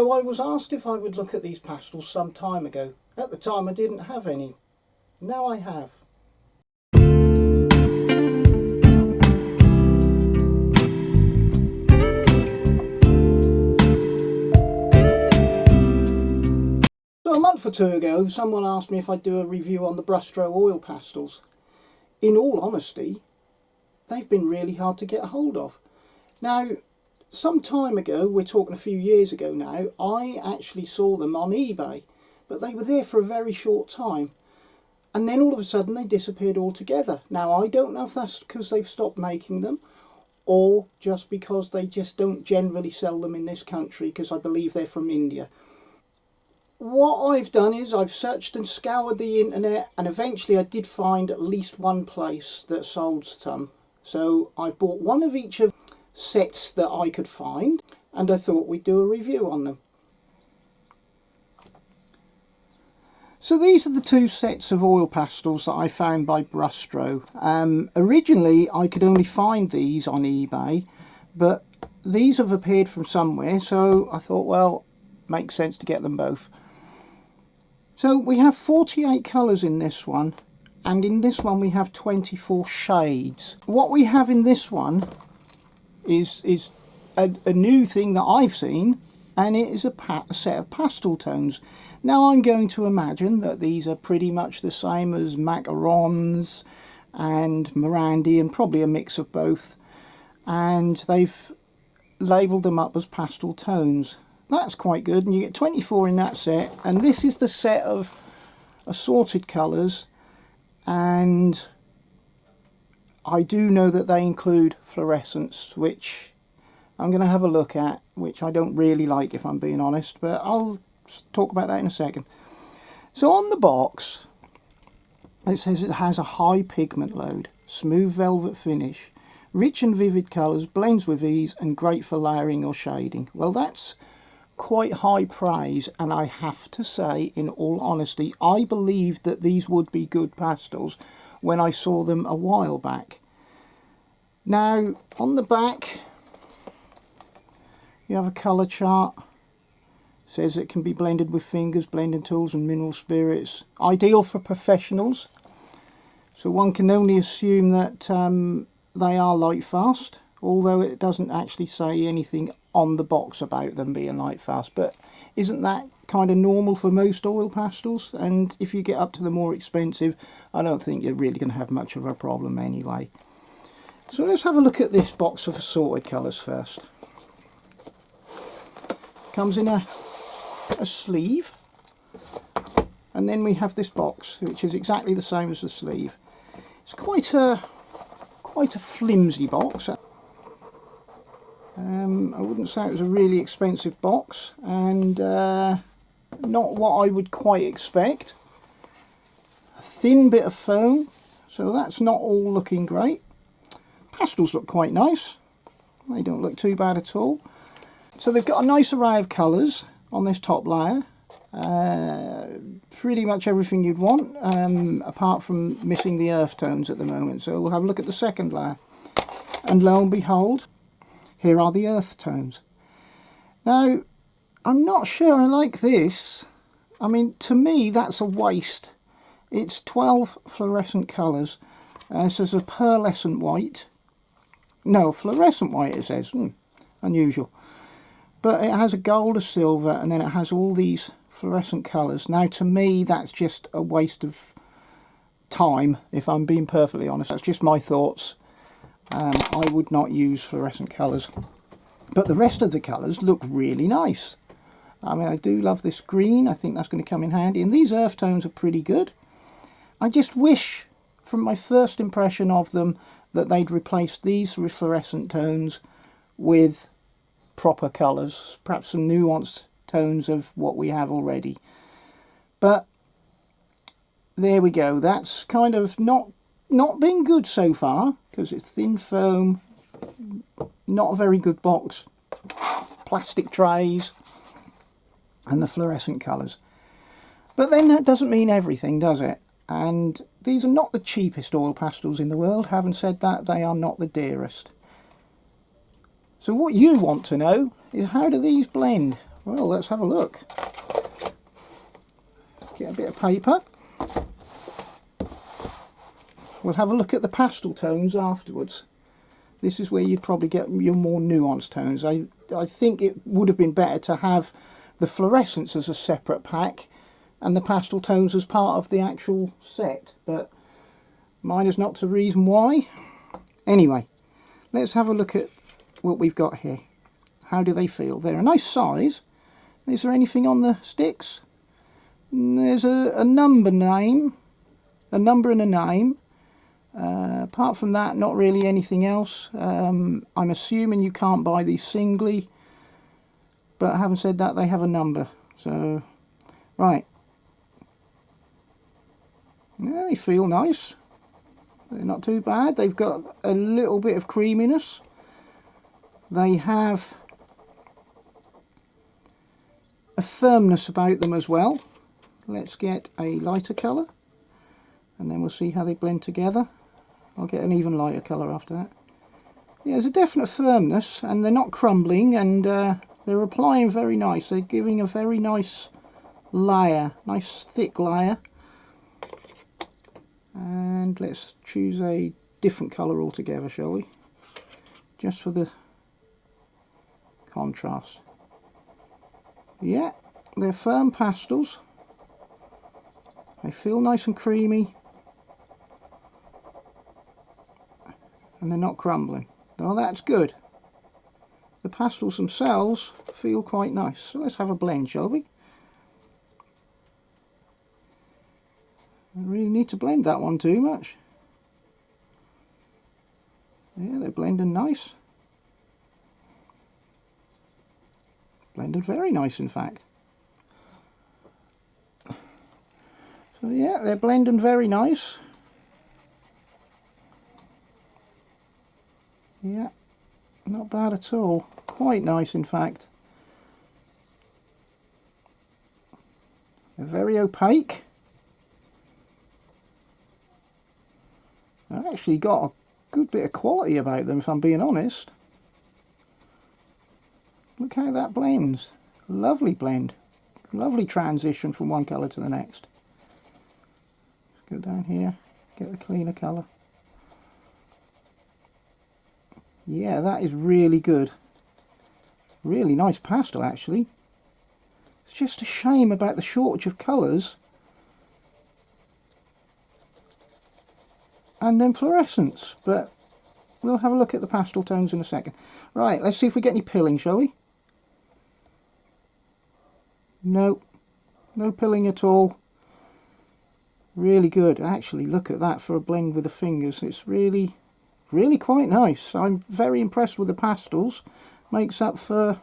So I was asked if I would look at these pastels some time ago. At the time I didn't have any. Now I have. So a month or two ago, someone asked me if I'd do a review on the Brustro oil pastels. In all honesty, they've been really hard to get a hold of. Now, some time ago, we're talking a few years ago now, I actually saw them on eBay, but they were there for a very short time. And then all of a sudden they disappeared altogether. Now, I don't know if that's because they've stopped making them, or just because they just don't generally sell them in this country, because I believe they're from India. What I've done is I've searched and scoured the internet, and eventually I did find at least one place that sold some. So I've bought one of each of sets that I could find, and I thought we'd do a review on them. So these are the two sets of oil pastels that I found by Brustro. Originally I could only find these on eBay, but these have appeared from somewhere, so I thought, well, makes sense to get them both. So we have 48 colours in this one, and in this one we have 24 shades. What we have in this one is a new thing that I've seen, and it is a set of pastel tones. Now I'm going to imagine that these are pretty much the same as macarons and Morandi, and probably a mix of both, and they've labelled them up as pastel tones. That's quite good, and you get 24 in that set, and this is the set of assorted colours, and I do know that they include fluorescence, which I'm going to have a look at, which I don't really like if I'm being honest, but I'll talk about that in a second. So on the box it says it has a high pigment load, smooth velvet finish, rich and vivid colours, blends with ease, and great for layering or shading. Well, that's quite high praise, and I have to say, in all honesty, I believed that these would be good pastels when I saw them a while back. Now on the back you have a colour chart. It says it can be blended with fingers, blending tools and mineral spirits. Ideal for professionals, so one can only assume that they are light fast, although it doesn't actually say anything on the box about them being light fast. But isn't that kind of normal for most oil pastels? And if you get up to the more expensive, I don't think you're really going to have much of a problem anyway. So let's have a look at this box of assorted colours first. Comes in a sleeve, and then we have this box, which is exactly the same as the sleeve. It's quite a flimsy box. I wouldn't say it was a really expensive box, and not what I would quite expect. A thin bit of foam, so that's not all looking great. Pastels look quite nice. They don't look too bad at all. So they've got a nice array of colours on this top layer. Pretty much everything you'd want, apart from missing the earth tones at the moment. So we'll have a look at the second layer. And lo and behold, here are the earth tones. Now, I'm not sure I like this. I mean, to me, that's a waste. It's 12 fluorescent colours. So there's a pearlescent white. No, fluorescent white it says. Unusual. But it has a gold, a silver, and then it has all these fluorescent colours. Now, to me, that's just a waste of time, if I'm being perfectly honest. That's just my thoughts. I would not use fluorescent colours. But the rest of the colours look really nice. I mean, I do love this green. I think that's going to come in handy. And these earth tones are pretty good. I just wish, from my first impression of them, that they'd replaced these fluorescent tones with proper colours, perhaps some nuanced tones of what we have already. But there we go. That's kind of not been good so far, because it's thin foam, not a very good box, plastic trays, and the fluorescent colours. But then that doesn't mean everything, does it? And these are not the cheapest oil pastels in the world. Having said that, they are not the dearest. So what you want to know is, how do these blend? Well, let's have a look. Get a bit of paper. We'll have a look at the pastel tones afterwards. This is where you'd probably get your more nuanced tones. I think it would have been better to have the fluorescence as a separate pack and the pastel tones as part of the actual set, but mine is not the reason why. Anyway, let's have a look at what we've got here. How do they feel? They're a nice size. Is there anything on the sticks? There's a number name, a number and a name. Apart from that, not really anything else. I'm assuming you can't buy these singly, but having said that, they have a number. So, right. Yeah, they feel nice. They're not too bad. They've got a little bit of creaminess. They have a firmness about them as well. Let's get a lighter colour and then we'll see how they blend together. I'll get an even lighter colour after that. Yeah, there's a definite firmness and they're not crumbling, and they're applying very nice. They're giving a very nice layer, nice thick layer. And let's choose a different colour altogether, shall we? Just for the contrast. Yeah, they're firm pastels. They feel nice and creamy. And they're not crumbling. Oh, that's good. The pastels themselves feel quite nice. So let's have a blend, shall we? I don't really need to blend that one too much. Yeah, they're blending nice. Blended very nice, in fact. So yeah, they're blending very nice. Yeah, not bad at all. Quite nice, in fact. They're very opaque. They've actually got a good bit of quality about them, if I'm being honest. Look how that blends. Lovely blend. Lovely transition from one colour to the next. Let's go down here, get the cleaner colour. Yeah, that is really good. Really nice pastel, actually. It's just a shame about the shortage of colours and then fluorescence, but we'll have a look at the pastel tones in a second. Right, let's see if we get any pilling, shall we? No, no pilling at all. Really good. Actually, look at that for a blend with the fingers. It's really quite nice. I'm very impressed with the pastels. Makes up for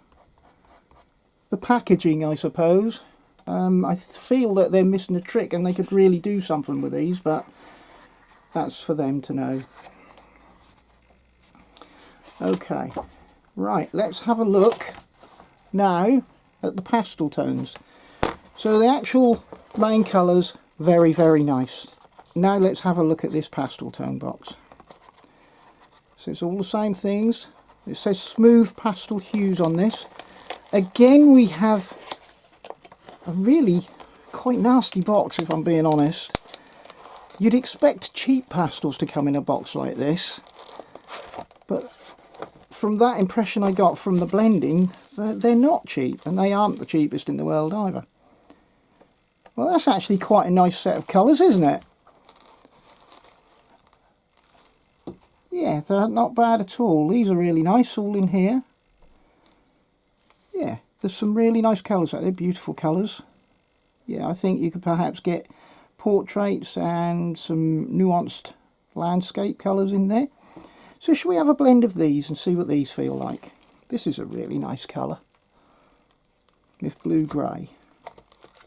the packaging, I suppose. I feel that they're missing a trick and they could really do something with these, but that's for them to know. Okay, right, let's have a look now at the pastel tones. So the actual main colours, very nice. Now let's have a look at this pastel tone box. So it's all the same things. It says smooth pastel hues on this. Again, we have a really quite nasty box, if I'm being honest. You'd expect cheap pastels to come in a box like this, but from that impression I got from the blending, they're not cheap, and they aren't the cheapest in the world either. Well, that's actually quite a nice set of colours, isn't it? Yeah, they're not bad at all. These are really nice, all in here. Yeah, there's some really nice colours. They're beautiful colours. Yeah, I think you could perhaps get portraits and some nuanced landscape colours in there. So shall we have a blend of these and see what these feel like? This is a really nice colour. This blue-grey.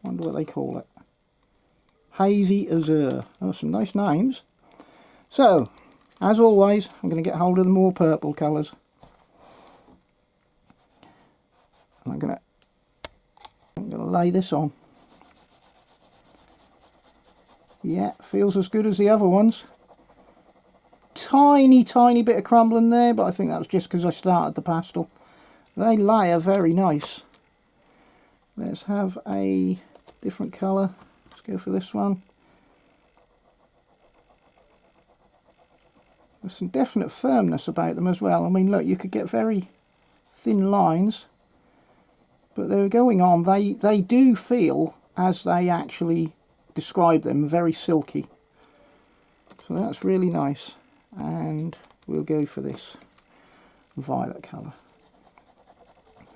Wonder what they call it. Hazy Azure. Oh, some nice names. So, as always, I'm going to get hold of the more purple colours. And I'm going to lay this on. Yeah, feels as good as the other ones. Tiny bit of crumbling there, but I think that was just because I started the pastel. They layer very nice. Let's have a different colour. Let's go for this one. There's some definite firmness about them as well. I mean, look, you could get very thin lines, but they're going on. They do feel, as they actually describe them, very silky. So that's really nice. And we'll go for this violet colour.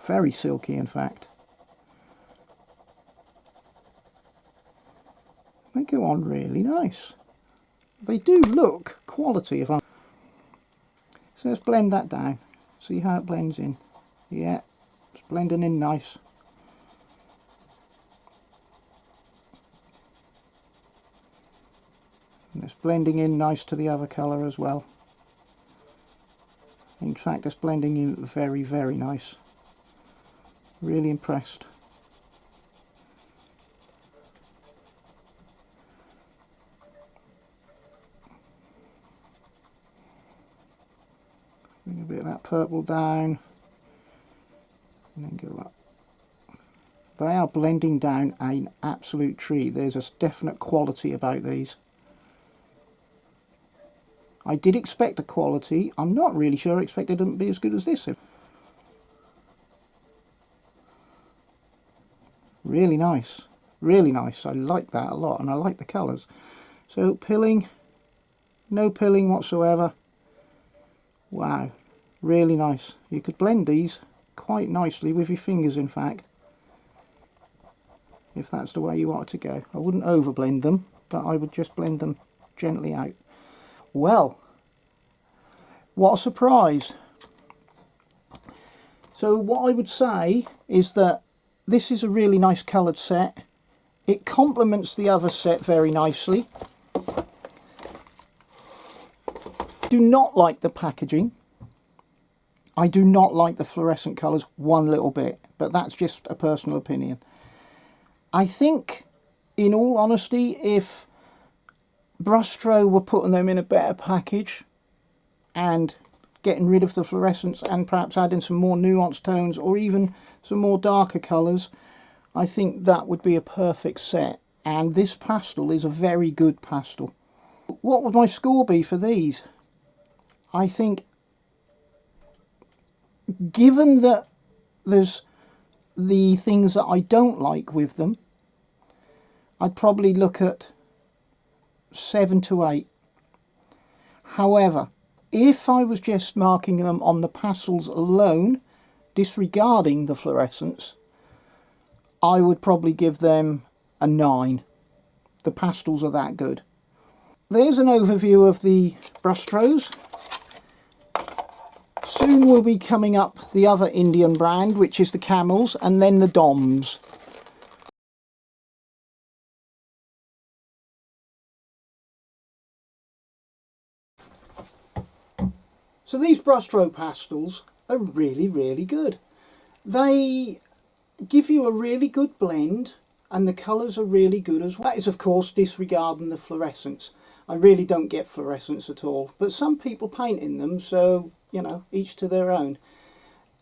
Very silky, in fact. They go on really nice. They do look quality. So let's blend that down. See how it blends in. Yeah, it's blending in nice. And it's blending in nice to the other colour as well. In fact, it's blending in very, very nice. Really impressed. Bring a bit of that purple down and then go up. They are blending down an absolute treat. There's a definite quality about these. I did expect a quality. I'm not really sure I expected them to be as good as this. Really nice. Really nice. I like that a lot, and I like the colours. So pilling, no pilling whatsoever. Wow, really nice. You could blend these quite nicely with your fingers, in fact, if that's the way you want it to go. I wouldn't overblend them, but I would just blend them gently out. Well, what a surprise. So what I would say is that this is a really nice coloured set. It complements the other set very nicely. I do not like the packaging. I do not like the fluorescent colours one little bit, but that's just a personal opinion. I think, in all honesty, if Brustro were putting them in a better package and getting rid of the fluorescence and perhaps adding some more nuanced tones or even some more darker colours, I think that would be a perfect set. And this pastel is a very good pastel. What would my score be for these? I think, given that there's the things that I don't like with them, I'd probably look at 7 to 8. However, if I was just marking them on the pastels alone, disregarding the fluorescence, I would probably give them a 9. The pastels are that good. There's an overview of the Brustros. Soon will be coming up the other Indian brand, which is the Camels, and then the Doms. So these Brustro pastels are really, really good. They give you a really good blend, and the colours are really good as well. That is, of course, disregarding the fluorescence. I really don't get fluorescence at all, but some people paint in them, so, you know, each to their own.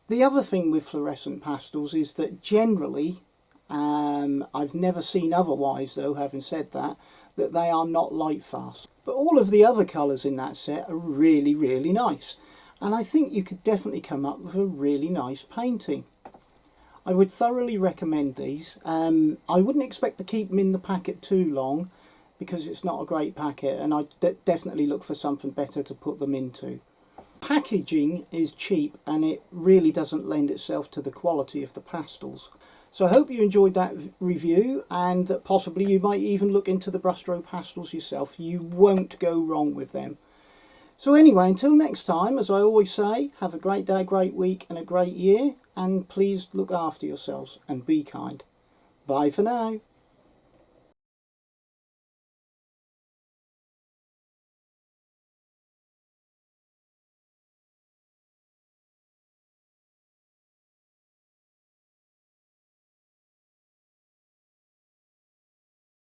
The other thing with fluorescent pastels is that generally, I've never seen otherwise though, having said that, that they are not light fast. But all of the other colours in that set are really, really nice. And I think you could definitely come up with a really nice painting. I would thoroughly recommend these. I wouldn't expect to keep them in the packet too long because it's not a great packet, and I'd definitely look for something better to put them into. Packaging is cheap and it really doesn't lend itself to the quality of the pastels. So I hope you enjoyed that review, and that possibly you might even look into the Brustro pastels yourself. You won't go wrong with them. So anyway, until next time, as I always say, have a great day, great week and a great year, and please look after yourselves and be kind. Bye for now.